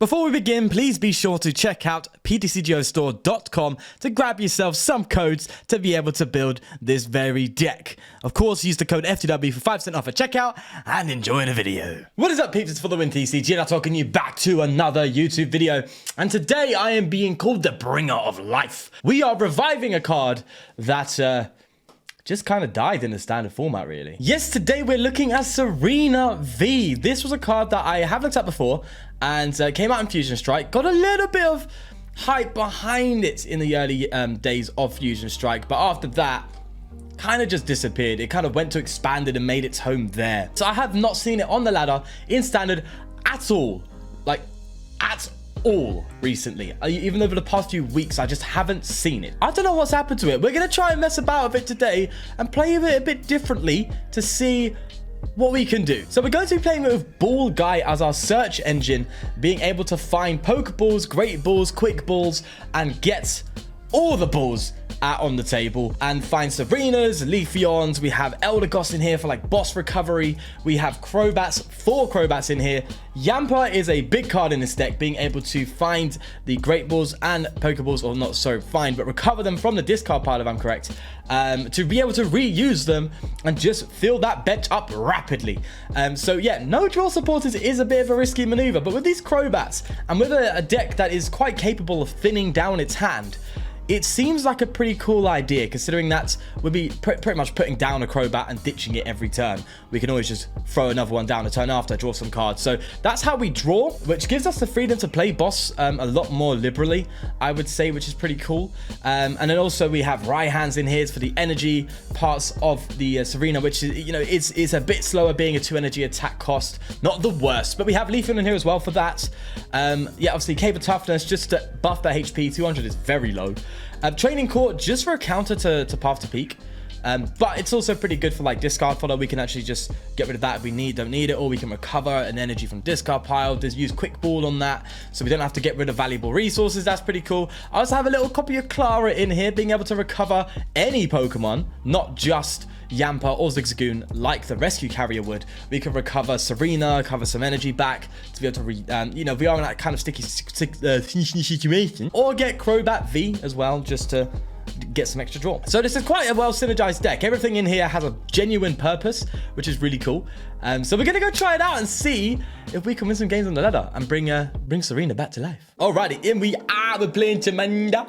Before we begin, please be sure to check out ptcgostore.com to grab yourself some codes to be able to build this very deck. Of course, use the code FTW for 5% off at checkout and enjoy the video. What is up, peeps? It's for the win TCG, and I'm talking you back to another YouTube video. And today I am being called the bringer of life. We are reviving a card that just kind of died in the standard format, really. Yes, today we're looking at Tsareena V. This was a card that I have looked at before and came out in Fusion Strike. Got a little bit of hype behind it in the early days of Fusion Strike, but after that, kind of just disappeared. It kind of went to expanded and made its home there. So I have not seen it on the ladder in standard at all. Like, at all recently. Even over the past few weeks, I just haven't seen it. I don't know what's happened to it. We're going to try and mess about with it today and play with it a bit differently to see what we can do. So we're going to be playing with Ball Guy as our search engine, being able to find Pokeballs, Great Balls, Quick Balls, and get all the balls out on the table and find Tsareenas, Leafeons. We have Eldegoss in here for like boss recovery. We have Crobats, 4 Crobats in here. Yamper is a big card in this deck, being able to find the Great Balls and Pokeballs, or not so find, but recover them from the discard pile if I'm correct, to be able to reuse them and just fill that bench up rapidly. So yeah, no draw supporters is a bit of a risky maneuver, but with these Crobats and with a deck that is quite capable of thinning down its hand, it seems like a pretty cool idea, considering that we'll be pretty much putting down a Crobat and ditching it every turn. We can always just throw another one down a turn after, draw some cards. So that's how we draw, which gives us the freedom to play boss a lot more liberally, I would say, which is pretty cool. And then also we have Raihans in here for the energy parts of the Tsareena, which is, you know, is a bit slower, being a 2 energy attack cost. Not the worst, but we have Leafeon in here as well for that. Yeah, obviously Cape of Toughness, just to buff that HP. 200 is very low. Training Court just for a counter to Path to Peak, but it's also pretty good for like discard fodder. We can actually just get rid of that if we don't need it, or we can recover an energy from discard pile. Just use Quick Ball on that, so we don't have to get rid of valuable resources. That's pretty cool. I also have a little copy of Klara in here, being able to recover any Pokemon, not just Yamper or Zigzagoon like the Rescue Carrier would. We can recover Tsareena, recover some energy back to be able to, you know, we are in that kind of sticky situation. Or get Crobat V as well, just to get some extra draw. So this is quite a well synergized deck. Everything in here has a genuine purpose, which is really cool. So we're gonna go try it out and see if we can win some games on the ladder and bring Tsareena back to life. Alrighty, in we are. We're playing Chamanda.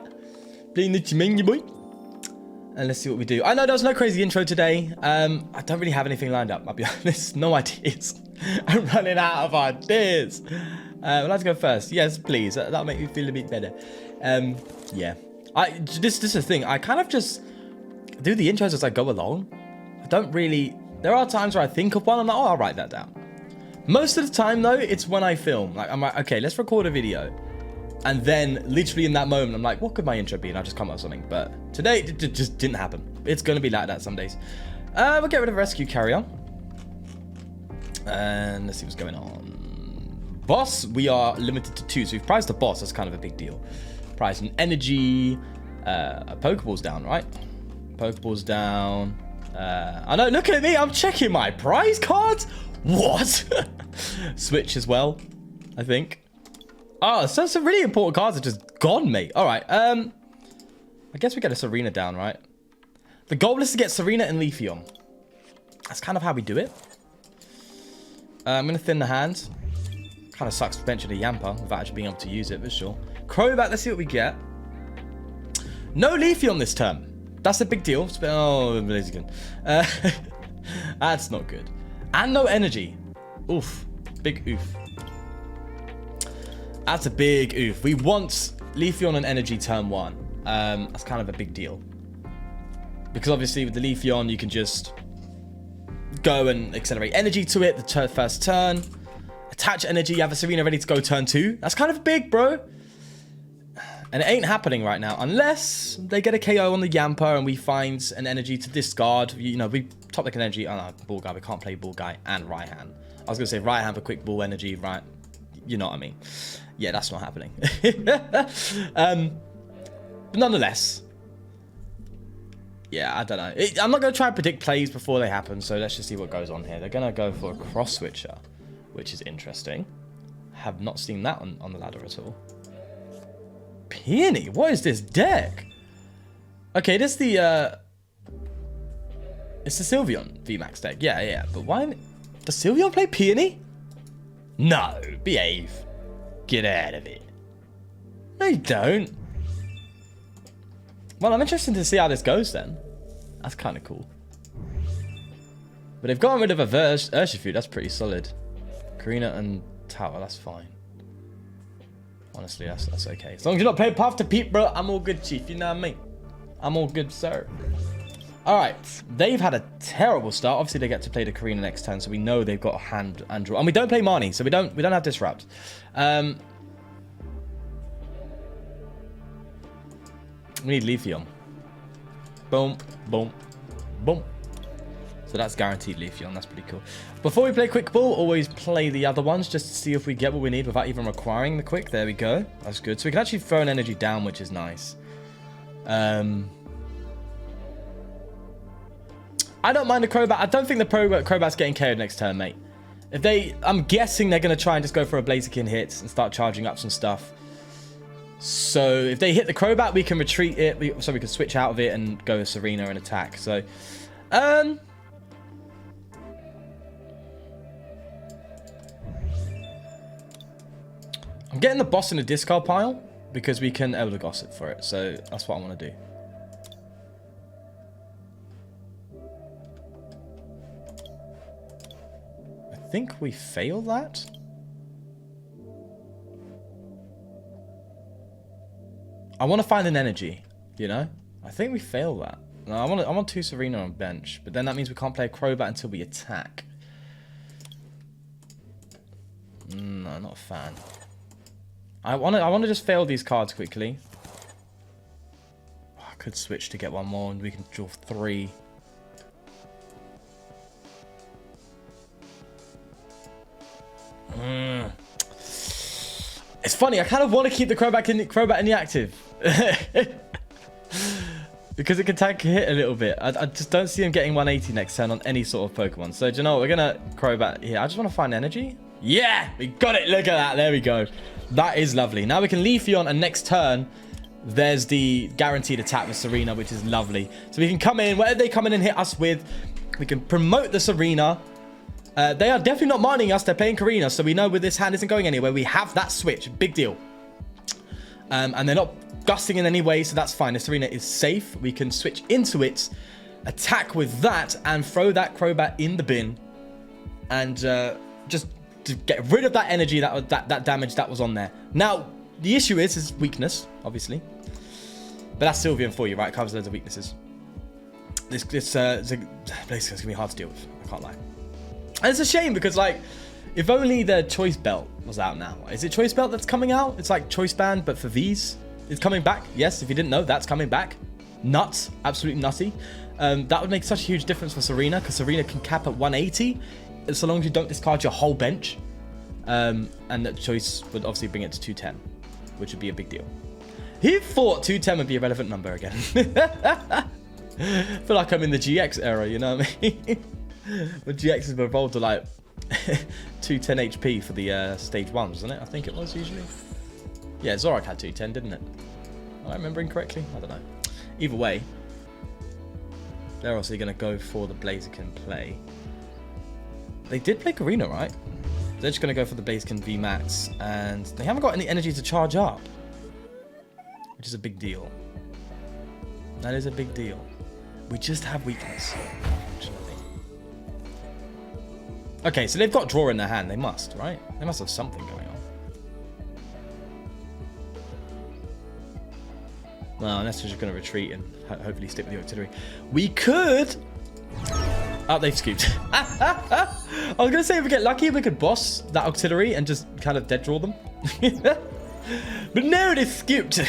Playing the Chamanda boy. And let's see what we do. I know there's no crazy intro today. I don't really have anything lined up, I'll be honest. No ideas. I'm running out of ideas. I'd like to go first. Yes, please. That'll make me feel a bit better. Yeah. This is the thing. I kind of just do the intros as I go along. I don't really... There are times where I think of one. I'm like, oh, I'll write that down. Most of the time, though, it's when I film. Like, I'm like, okay, let's record a video. And then, literally in that moment, I'm like, what could my intro be? And I just come up with something. But today, it just didn't happen. It's going to be like that some days. We'll get rid of Rescue Carrier. And let's see what's going on. Boss, we are limited to 2. So we've prized the boss. That's kind of a big deal. Prized an energy. A Pokeball's down, right? Pokeball's down. I know, look at me. I'm checking my prize cards. What? Switch as well, I think. Oh, so some really important cards are just gone, mate. All right. I guess we get a Tsareena down, right? The goal is to get Tsareena and Leafeon. That's kind of how we do it. I'm going to thin the hand. Kind of sucks benching a Yamper without actually being able to use it, for sure. Crobat, let's see what we get. No Leafeon this turn. That's a big deal. Oh, Blaziken. That's not good. And no energy. Oof. Big oof. That's a big oof. We want Leafeon and energy turn 1. That's kind of a big deal. Because obviously with the Leafeon, you can just go and accelerate energy to it the first turn. Attach energy, you have a Tsareena ready to go turn 2. That's kind of big, bro. And it ain't happening right now. Unless they get a KO on the Yamper and we find an energy to discard. You know, we top like an energy. Oh no, Ball Guy. We can't play Ball Guy and Raihan. I was going to say Raihan for quick ball energy, right? You know what I mean. Yeah, that's not happening. But nonetheless, yeah, I don't know. I'm not going to try and predict plays before they happen, so let's just see what goes on here. They're going to go for a cross switcher, which is interesting. have not seen that on the ladder at all. Peony? What is this deck? Okay, this is the it's the Sylveon VMAX deck. Yeah. But why does Sylveon play Peony? No, behave. Get out of it. No, you don't. Well, I'm interested to see how this goes then. That's kind of cool. But they've gotten rid of a Urshifu. That's pretty solid. Karina and Tower, that's fine. Honestly, that's okay. As long as you're not playing Path to Peep, bro, I'm all good, Chief. You know what I mean? I'm all good, sir. All right. They've had a terrible start. Obviously, they get to play the Karina next turn, so we know they've got a hand and draw. And we don't play Marnie, so we don't have Disrupt. We need Leafeon. Boom, boom, boom. So that's guaranteed Leafeon. That's pretty cool. Before we play Quick Ball, always play the other ones just to see if we get what we need without even requiring the Quick. There we go. That's good. So we can actually throw an energy down, which is nice. I don't mind the Crobat. I don't think the Crobat's getting KO'd next turn, mate. If they... I'm guessing they're going to try and just go for a Blaziken hit and start charging up some stuff. So if they hit the Crobat, we can retreat it. So we can switch out of it and go with Tsareena and attack. So, I'm getting the boss in the discard pile because we can Eldegoss it for it. So that's what I want to do. I think we fail that. I want to find an energy, you know? I think we fail that. No, I want two Tsareena on bench, but then that means we can't play a Crobat until we attack. No, not a fan. I want to just fail these cards quickly. I could switch to get one more and we can draw 3. It's funny, I kind of want to keep the Crobat in the active. Because it can tank hit a little bit. I just don't see him getting 180 next turn on any sort of Pokemon. So, do you know what? We're going to Crobat here. I just want to find energy. Yeah, we got it. Look at that. There we go. That is lovely. Now we can Leafeon, and next turn, there's the guaranteed attack with Tsareena, which is lovely. So we can come in, whatever they come in and hit us with, we can promote the Tsareena. They are definitely not mining us. They're playing Karina, so we know with this hand isn't going anywhere. We have that switch. Big deal. And they're not gusting in any way, so that's fine. The Tsareena is safe. We can switch into it, attack with that, and throw that Crobat in the bin. And just to get rid of that energy, that damage that was on there. Now, the issue is weakness, obviously. But that's Sylveon for you, right? It covers loads of weaknesses. This basically it's going to be hard to deal with. I can't lie. And it's a shame because, like, if only the Choice Belt was out now. Is it Choice Belt that's coming out? It's like Choice Band, but for Vs. It's coming back. Yes, if you didn't know, that's coming back. Nuts. Absolutely nutty. That would make such a huge difference for Tsareena, because Tsareena can cap at 180, so long as you don't discard your whole bench. And that Choice would obviously bring it to 210, which would be a big deal. Who thought 210 would be a relevant number again? I feel like I'm in the GX era, you know what I mean? When GX has evolved to like 210 HP for the stage 1, wasn't it? I think it was usually. Yeah, Zorak had 210, didn't it? Am I remembering correctly? I don't know. Either way, they're obviously going to go for the Blaziken play. They did play Karina, right? They're just going to go for the Blaziken VMAX, and they haven't got any energy to charge up, which is a big deal. That is a big deal. We just have weakness. Okay, so they've got draw in their hand. They must, right? They must have something going on. Well, unless we're just going to retreat and hopefully stick with the auxiliary. We could... Oh, they've scooped. I was going to say if we get lucky, we could boss that auxiliary and just kind of dead draw them. But no, they scooped.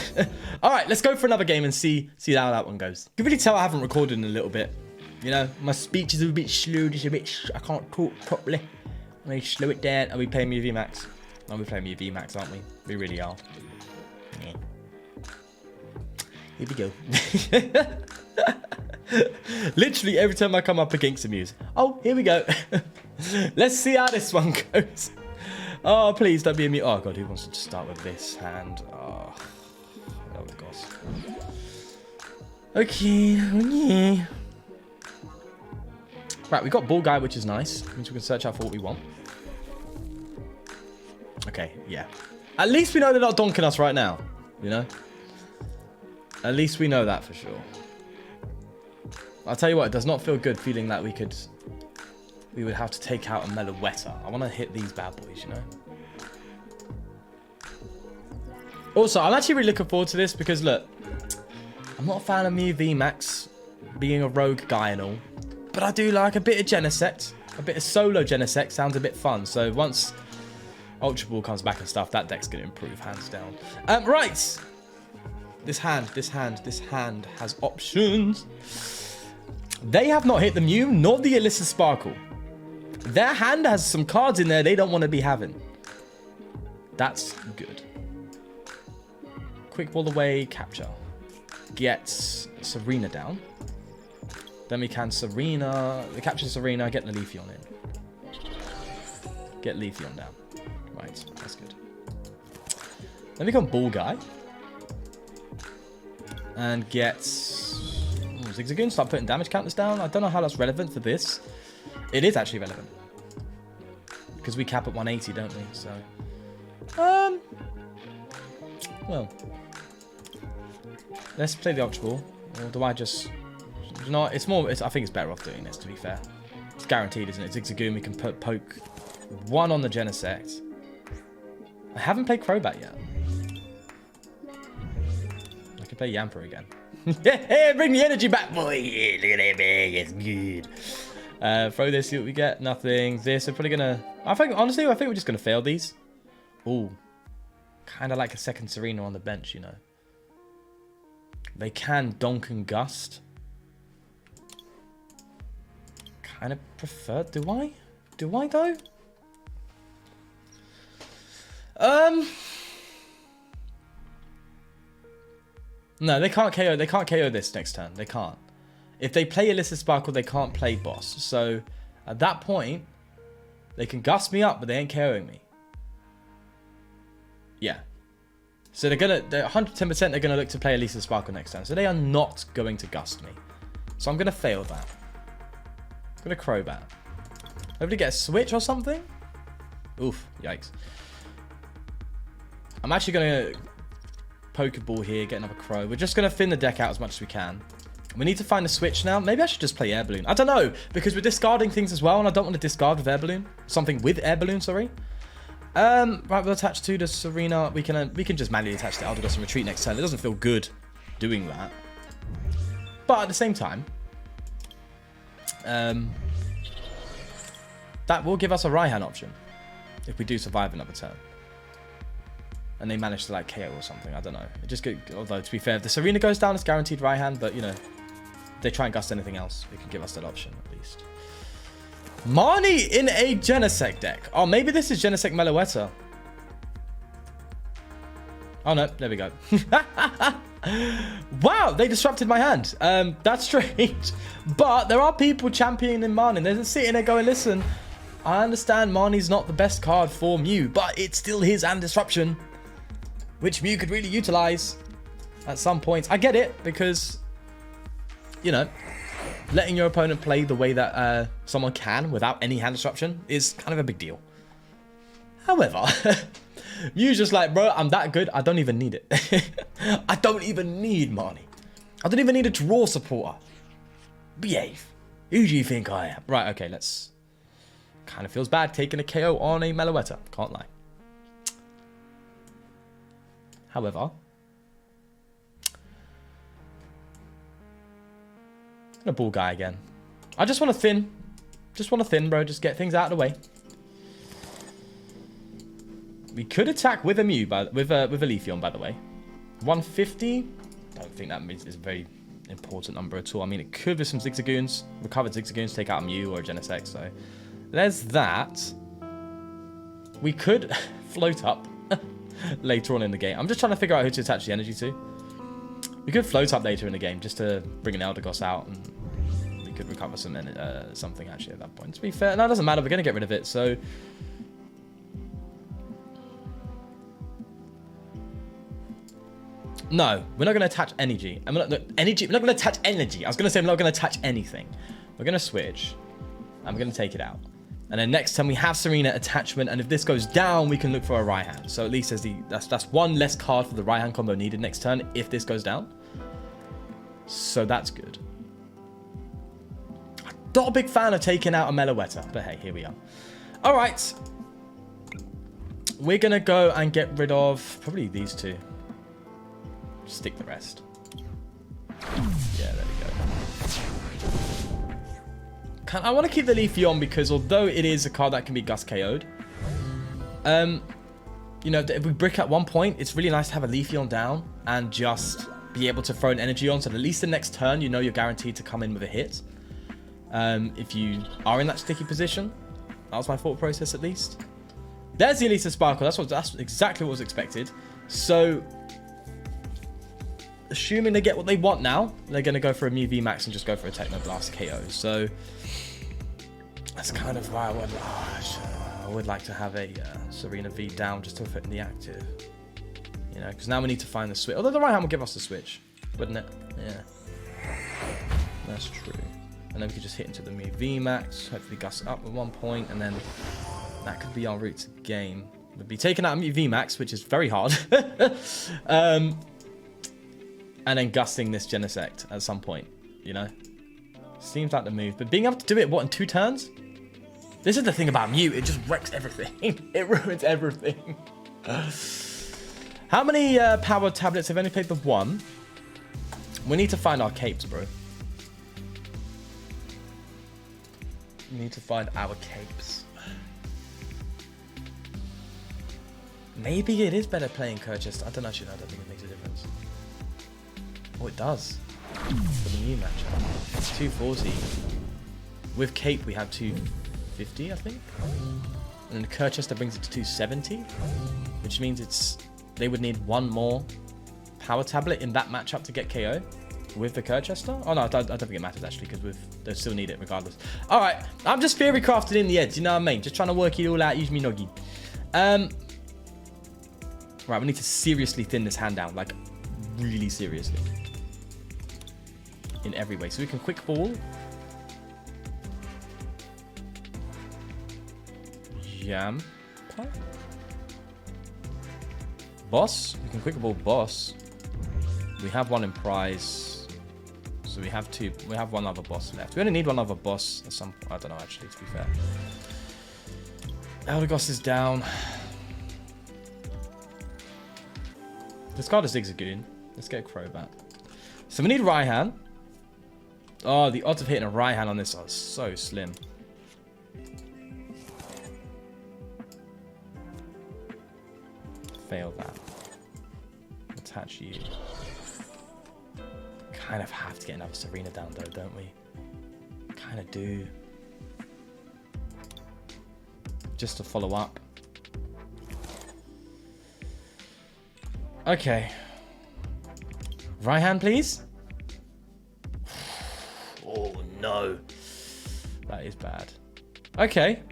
All right, let's go for another game and see how that one goes. You can really tell I haven't recorded in a little bit. You know, my speech is a bit slow, just a bit... I can't talk properly. Let me slow it down. Are we playing Mew VMAX? Oh, we're playing Mew VMAX, aren't we? We really are. Yeah. Here we go. Literally every time I come up against a Mew. Oh, here we go. Let's see how this one goes. Oh, please don't be a Mew. Oh, God, who wants to start with this hand? Oh, Eldegoss. Okay. Right, we got Ball Guy, which is nice. Means we can search out for what we want. Okay, yeah. At least we know they're not donking us right now. You know? At least we know that for sure. I'll tell you what, it does not feel good feeling that we would have to take out a Meloetta. I want to hit these bad boys, you know? Also, I'm actually really looking forward to this because, look, I'm not a fan of Mew VMAX being a rogue guy and all, but I do like a bit of Genesect. A bit of solo Genesect sounds a bit fun. So once Ultra Ball comes back and stuff, that deck's going to improve, hands down. Right. This hand has options. They have not hit the Mew, nor the Alyssa Sparkle. Their hand has some cards in there they don't want to be having. That's good. Quick Ball away, capture. Gets Tsareena down. Then we can capture Tsareena, get the Leafeon in. Get Leafeon down. Right, that's good. Then we can Ball Guy. And get Zigzagoon, start putting damage counters down. I don't know how that's relevant for this. It is actually relevant. Because we cap at 180, don't we? So, well, let's play the Ultra Ball. Or do I just... You know, I think it's better off doing this, to be fair. It's guaranteed, isn't it? Zigzagoon, we can poke one on the Genesect. I haven't played Crobat yet. I can play Yamper again. Yeah, bring the energy back, boy. Yeah, look at that bag. It's good. Throw this, see what we get. Nothing. This, we're probably gonna... honestly, I think we're just gonna fail these. Ooh. Kind of like a second Tsareena on the bench, you know. They can donk and gust. Kind of prefer... Do I? Do I, though? No, they can't KO. They can't KO this next turn. They can't. If they play Alyssa Sparkle, they can't play Boss. So, at that point, they can gust me up, but they ain't KOing me. Yeah. So they're 110%. They're gonna look to play Alyssa Sparkle next turn. So they are not going to gust me. So I'm gonna fail that. I'm gonna Crobat. Hopefully get a switch or something. Oof! Yikes. I'm actually gonna Poké Ball here, get another Crow. We're just gonna thin the deck out as much as we can. We need to find a switch now. Maybe I should just play Air Balloon. I don't know, because we're discarding things as well, and I don't want to discard with Air Balloon. Something with Air Balloon, sorry. Right, we'll attach to the Tsareena. We can just manually attach the Eldegoss and retreat next turn. It doesn't feel good doing that. But at the same time, that will give us a Raihan option if we do survive another turn. And they manage to like KO or something. I don't know. It just although to be fair, if the Tsareena goes down, it's guaranteed Raihan. But you know, if they try and gust anything else, it can give us that option at least. Marnie in a Genesect deck. Oh, maybe this is Genesect Meloetta. Oh no, there we go. Wow, they disrupted my hand. That's strange. But there are people championing Marnie. They're sitting there going, listen, I understand Marnie's not the best card for Mew, but it's still his hand disruption, which Mew could really utilize at some points. I get it, because, you know, letting your opponent play the way that someone can without any hand disruption is kind of a big deal. However, Mew's just like, bro, I'm that good, I don't even need it. I don't even need Marnie. I don't even need a draw supporter. Behave. Who do you think I am? Right, okay, let's... Kind of feels bad taking a KO on a Meloetta. Can't lie. However, I'm gonna Ball Guy again. I just want to thin. Just want to thin, bro. Just get things out of the way. We could attack with a Mew, with a Leafeon, by the way. 150. I don't think that is a very important number at all. I mean, it could with some Zigzagoons, recovered Zigzagoons, take out a Mew or a Genesect. So there's that. We could float up later on in the game. I'm just trying to figure out who to attach the energy to. We could float up later in the game just to bring an Eldegoss out, and we could recover some something actually at that point. To be fair, no, it doesn't matter. We're going to get rid of it, so No, we're not going to attach energy. We're not going to attach energy. I was going to say we're not going to attach anything. We're going to switch. And we're going to take it out. And then next time we have Tsareena attachment. And if this goes down, we can look for a Raihan. So at least there's that's one less card for the Raihan combo needed next turn if this goes down. So that's good. Not a big fan of taking out a Meloetta, but hey, here we are. All right. We're going to go and get rid of probably these two. Stick the rest. Yeah, there we go. I want to keep the Leafeon because although it is a card that can be Gust KO'd, you know, if we brick at one point, it's really nice to have a Leafeon down and just be able to throw an energy on. So at least the next turn, you know you're guaranteed to come in with a hit. If you are in that sticky position. That was my thought process, at least. There's the Elisa Sparkle. That's exactly what was expected. So, assuming they get what they want now, they're going to go for a Mew VMAX and just go for a Techno Blast KO. So, that's kind of why I would like to have a Tsareena V down just to fit in the active. You know, because now we need to find the switch. Although the right hand will give us the switch, wouldn't it? Yeah. That's true. And then we could just hit into the Mew VMAX, hopefully gust up at one point, and then that could be our route to game. We'd be taking out a Mew VMAX, which is very hard. And then gusting this Genesect at some point, you know? Seems like the move. But being able to do it, what, in 2 turns? This is the thing about Mew, it just wrecks everything. It ruins everything. How many power tablets have only played the 1? We need to find our capes, bro. We need to find our capes. Maybe it is better playing Kirchester. I don't actually know. I don't think it makes a difference. Oh, it does. For the new matchup. 240. With Cape, we have 250, I think. And then Kirchester brings it to 270. Which means they would need 1 more power tablet in that matchup to get KO. With the Kirchester? Oh no, I don't think it matters actually, because they still need it regardless. Alright, I'm just theory crafted in the edge, you know what I mean? Just trying to work it all out, use me noggy. Right, we need to seriously thin this hand down, like really seriously. In every way. So we can quick ball. Yamper. Boss. We can quick ball boss. We have 1 in prize. So we have 2. We have 1 other boss left. We only need 1 other boss at some point. I don't know, actually, to be fair. Eldegoss is down. Discard a Zigzagoon. Let's get a Crobat. So we need Raihan. Oh, the odds of hitting a Raihan on this are so slim. Fail that. Attach you. Kind of have to get another Tsareena down though, don't we? Kind of do. Just to follow up. Okay. Raihan, please. Oh no. That is bad. Okay.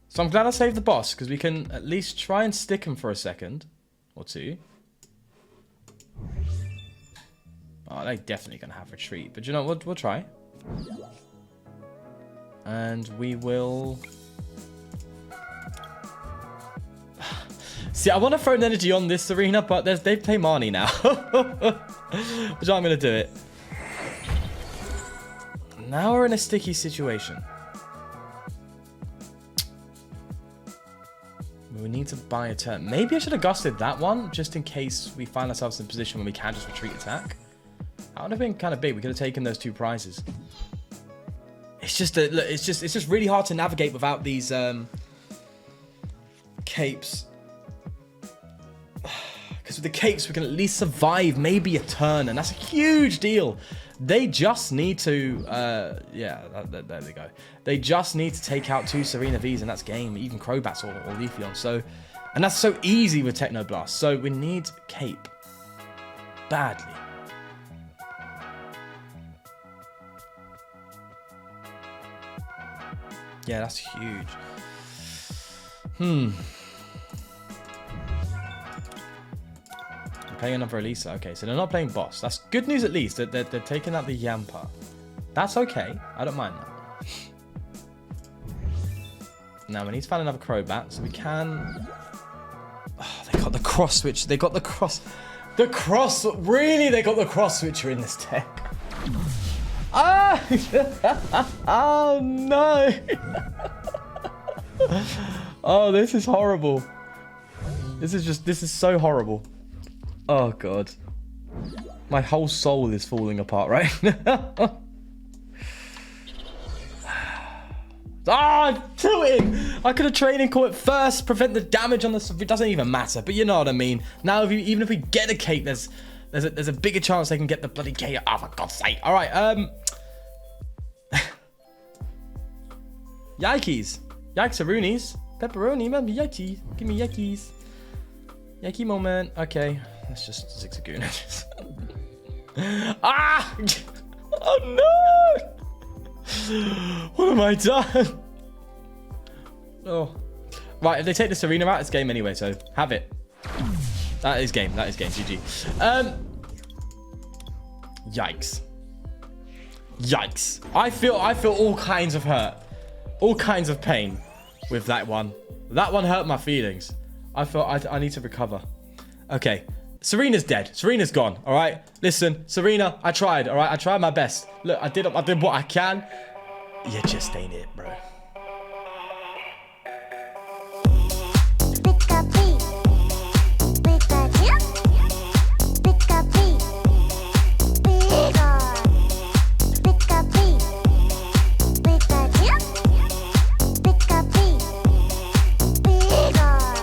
So I'm glad I saved the boss, because we can at least try and stick him for a second. Or 2. Oh, they're definitely going to have retreat. But you know what? We'll try. And we will... See, I want to throw an energy on this Tsareena, but they play Marnie now. Which I'm going to do it. Now we're in a sticky situation. We need to buy a turn. Maybe I should have gusted that one, just in case we find ourselves in a position where we can just retreat attack. That would have been kind of big. We could have taken those 2 prizes. It's just really hard to navigate without these capes. Because with the capes, we can at least survive maybe a turn, and that's a huge deal. They just need to, yeah, there we go. They just need to take out 2 Tsareena Vs, and that's game. Even Crobats or Leafeon. So, and that's so easy with Techno Blast. So we need Cape badly. Yeah, that's huge. Playing another releaser. Okay, so they're not playing boss. That's good news at least. They're taking out the Yamper. That's okay. I don't mind that. Now we need to find another Crobat, so we can... Oh, they got the cross switch. They got the cross... The cross... Really? They got the cross switcher in this deck. Ah! Oh, no. Oh, this is horrible. This is so horrible. Oh, God. My whole soul is falling apart right now. Ah, I'm tilting! I could have Training Court first, prevent the damage on this. It doesn't even matter, but you know what I mean. Now, even if we get a Cape, there's a bigger chance they can get the bloody Cape. Oh, for God's sake. All right, Yikes. Yikes-a-roonies. Pepperoni, remember yikes. Give me yikes. Yikey moment. Okay, let's just Zigzagoon. Ah! Oh, no! What have I done? Oh. Right, if they take the Tsareena out, it's game anyway, so have it. That is game. That is game. GG. Yikes. Yikes. I feel all kinds of hurt. All kinds of pain with that one. That one hurt my feelings. I felt I need to recover. Okay. Tsareena's dead. Tsareena's gone. All right. Listen, Tsareena, I tried. All right. I tried my best. Look, I did what I can. You just ain't it, bro.